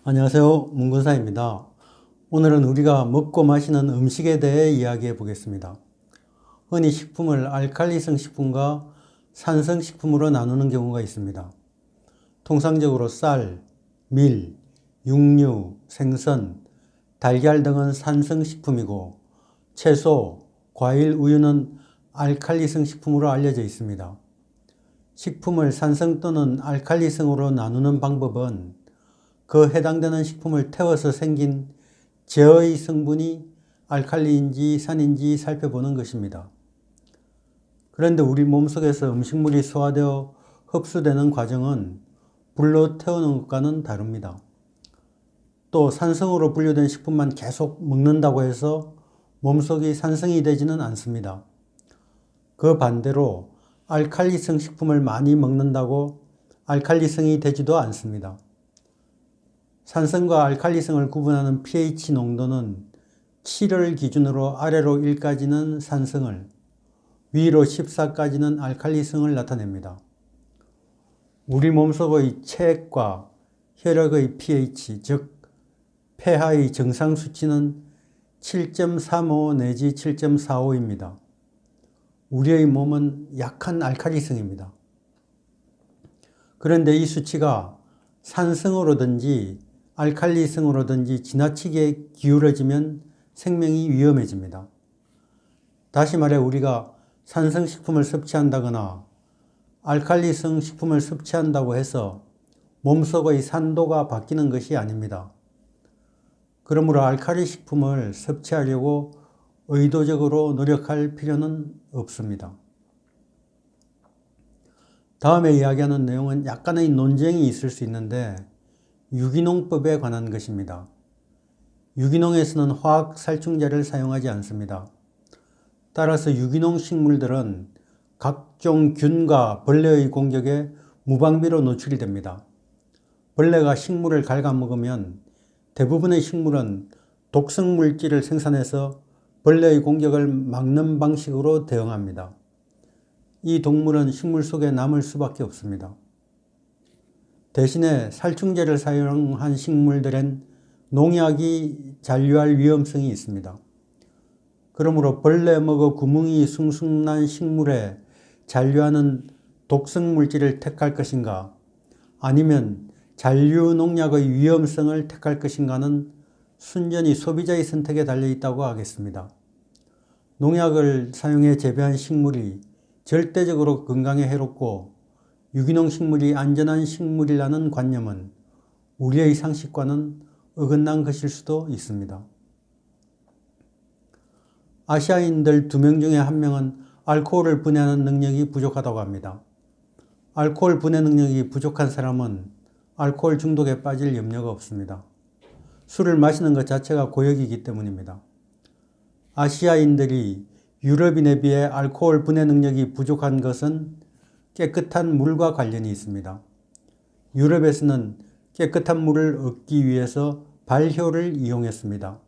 안녕하세요. 문근사입니다. 오늘은 우리가 먹고 마시는 음식에 대해 이야기해 보겠습니다. 흔히 식품을 알칼리성 식품과 산성 식품으로 나누는 경우가 있습니다. 통상적으로 쌀, 밀, 육류, 생선, 달걀 등은 산성 식품이고 채소, 과일, 우유는 알칼리성 식품으로 알려져 있습니다. 식품을 산성 또는 알칼리성으로 나누는 방법은 그 해당되는 식품을 태워서 생긴 제어의 성분이 알칼리인지 산인지 살펴보는 것입니다. 그런데 우리 몸속에서 음식물이 소화되어 흡수되는 과정은 불로 태우는 것과는 다릅니다. 또 산성으로 분류된 식품만 계속 먹는다고 해서 몸속이 산성이 되지는 않습니다. 그 반대로 알칼리성 식품을 많이 먹는다고 알칼리성이 되지도 않습니다. 산성과 알칼리성을 구분하는 pH 농도는 7을 기준으로 아래로 1까지는 산성을, 위로 14까지는 알칼리성을 나타냅니다. 우리 몸속의 체액과 혈액의 pH, 즉 폐하의 정상 수치는 7.35 내지 7.45입니다. 우리의 몸은 약한 알칼리성입니다. 그런데 이 수치가 산성으로든지 알칼리성으로든지 지나치게 기울어지면 생명이 위험해집니다. 다시 말해 우리가 산성식품을 섭취한다거나 알칼리성 식품을 섭취한다고 해서 몸속의 산도가 바뀌는 것이 아닙니다. 그러므로 알칼리 식품을 섭취하려고 의도적으로 노력할 필요는 없습니다. 다음에 이야기하는 내용은 약간의 논쟁이 있을 수 있는데 유기농법에 관한 것입니다. 유기농에서는 화학 살충제를 사용하지 않습니다. 따라서 유기농 식물들은 각종 균과 벌레의 공격에 무방비로 노출이 됩니다. 벌레가 식물을 갉아먹으면 대부분의 식물은 독성 물질을 생산해서 벌레의 공격을 막는 방식으로 대응합니다. 이 동물은 식물 속에 남을 수밖에 없습니다. 대신에 살충제를 사용한 식물들엔 농약이 잔류할 위험성이 있습니다. 그러므로 벌레 먹어 구멍이 숭숭 난 식물에 잔류하는 독성 물질을 택할 것인가 아니면 잔류 농약의 위험성을 택할 것인가는 순전히 소비자의 선택에 달려 있다고 하겠습니다. 농약을 사용해 재배한 식물이 절대적으로 건강에 해롭고 유기농 식물이 안전한 식물이라는 관념은 우리의 상식과는 어긋난 것일 수도 있습니다. 아시아인들 2명 중에 1명은 알코올을 분해하는 능력이 부족하다고 합니다. 알코올 분해 능력이 부족한 사람은 알코올 중독에 빠질 염려가 없습니다. 술을 마시는 것 자체가 고역이기 때문입니다. 아시아인들이 유럽인에 비해 알코올 분해 능력이 부족한 것은 깨끗한 물과 관련이 있습니다. 유럽에서는 깨끗한 물을 얻기 위해서 발효를 이용했습니다.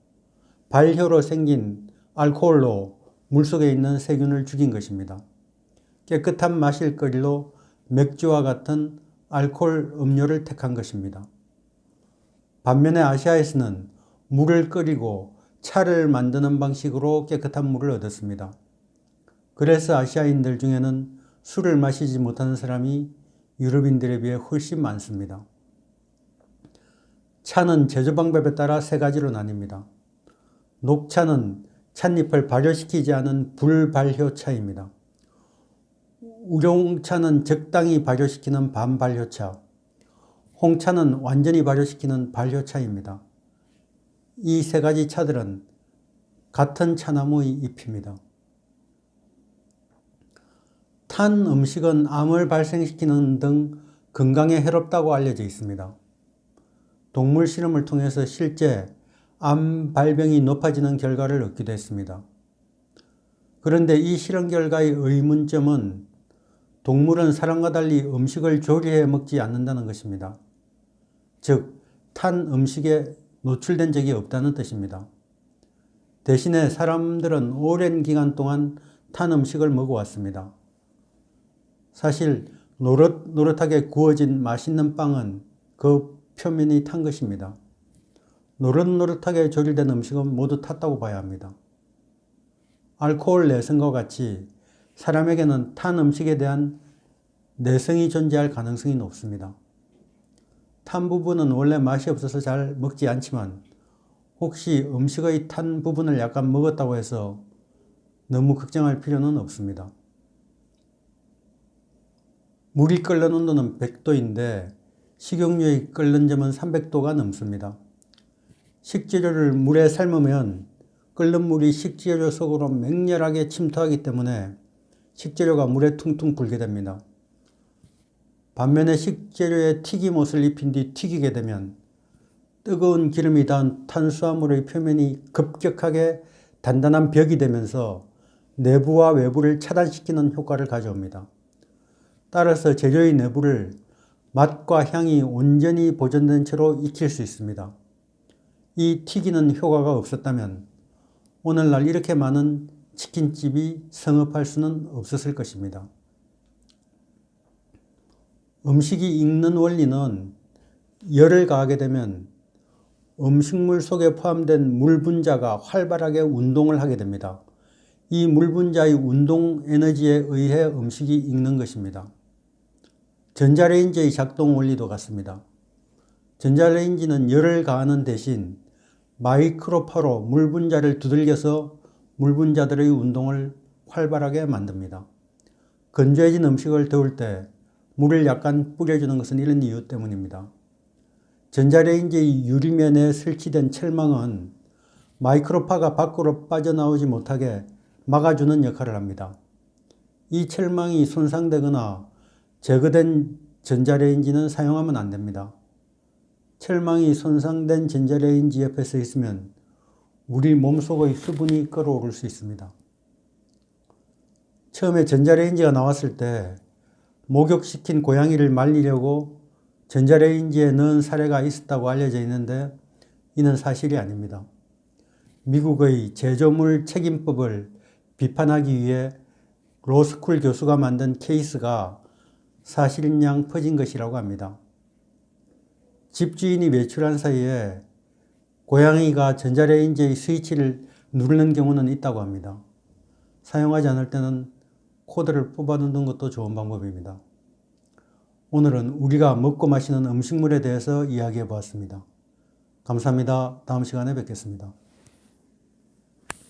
발효로 생긴 알코올로 물속에 있는 세균을 죽인 것입니다. 깨끗한 마실거리로 맥주와 같은 알코올 음료를 택한 것입니다. 반면에 아시아에서는 물을 끓이고 차를 만드는 방식으로 깨끗한 물을 얻었습니다. 그래서 아시아인들 중에는 술을 마시지 못하는 사람이 유럽인들에 비해 훨씬 많습니다. 차는 제조 방법에 따라 3가지로 나뉩니다. 녹차는 찻잎을 발효시키지 않은 불발효차입니다. 우롱차는 적당히 발효시키는 반발효차, 홍차는 완전히 발효시키는 발효차입니다. 이 3가지 차들은 같은 차나무의 잎입니다. 탄 음식은 암을 발생시키는 등 건강에 해롭다고 알려져 있습니다. 동물 실험을 통해서 실제 암 발병이 높아지는 결과를 얻기도 했습니다. 그런데 이 실험 결과의 의문점은 동물은 사람과 달리 음식을 조리해 먹지 않는다는 것입니다. 즉, 탄 음식에 노출된 적이 없다는 뜻입니다. 대신에 사람들은 오랜 기간 동안 탄 음식을 먹어왔습니다. 사실 노릇노릇하게 구워진 맛있는 빵은 그 표면이 탄 것입니다. 노릇노릇하게 조리된 음식은 모두 탔다고 봐야 합니다. 알코올 내성과 같이 사람에게는 탄 음식에 대한 내성이 존재할 가능성이 높습니다. 탄 부분은 원래 맛이 없어서 잘 먹지 않지만 혹시 음식의 탄 부분을 약간 먹었다고 해서 너무 걱정할 필요는 없습니다. 물이 끓는 온도는 100도인데 식용유의 끓는 점은 300도가 넘습니다. 식재료를 물에 삶으면 끓는 물이 식재료 속으로 맹렬하게 침투하기 때문에 식재료가 물에 퉁퉁 불게 됩니다. 반면에 식재료에 튀김옷을 입힌 뒤 튀기게 되면 뜨거운 기름이 닿은 탄수화물의 표면이 급격하게 단단한 벽이 되면서 내부와 외부를 차단시키는 효과를 가져옵니다. 따라서 재료의 내부를 맛과 향이 온전히 보존된 채로 익힐 수 있습니다. 이 튀기는 효과가 없었다면 오늘날 이렇게 많은 치킨집이 성업할 수는 없었을 것입니다. 음식이 익는 원리는 열을 가하게 되면 음식물 속에 포함된 물 분자가 활발하게 운동을 하게 됩니다. 이 물 분자의 운동 에너지에 의해 음식이 익는 것입니다. 전자레인지의 작동 원리도 같습니다. 전자레인지는 열을 가하는 대신 마이크로파로 물 분자를 두들겨서 물 분자들의 운동을 활발하게 만듭니다. 건조해진 음식을 데울 때 물을 약간 뿌려주는 것은 이런 이유 때문입니다. 전자레인지의 유리면에 설치된 철망은 마이크로파가 밖으로 빠져나오지 못하게 막아주는 역할을 합니다. 이 철망이 손상되거나 제거된 전자레인지는 사용하면 안 됩니다. 철망이 손상된 전자레인지 옆에 서 있으면 우리 몸속의 수분이 끓어오를 수 있습니다. 처음에 전자레인지가 나왔을 때 목욕시킨 고양이를 말리려고 전자레인지에 넣은 사례가 있었다고 알려져 있는데 이는 사실이 아닙니다. 미국의 제조물 책임법을 비판하기 위해 로스쿨 교수가 만든 케이스가 사실인 양 퍼진 것이라고 합니다. 집주인이 외출한 사이에 고양이가 전자레인지의 스위치를 누르는 경우는 있다고 합니다. 사용하지 않을 때는 코드를 뽑아 넣는 것도 좋은 방법입니다. 오늘은 우리가 먹고 마시는 음식물에 대해서 이야기해 보았습니다. 감사합니다. 다음 시간에 뵙겠습니다.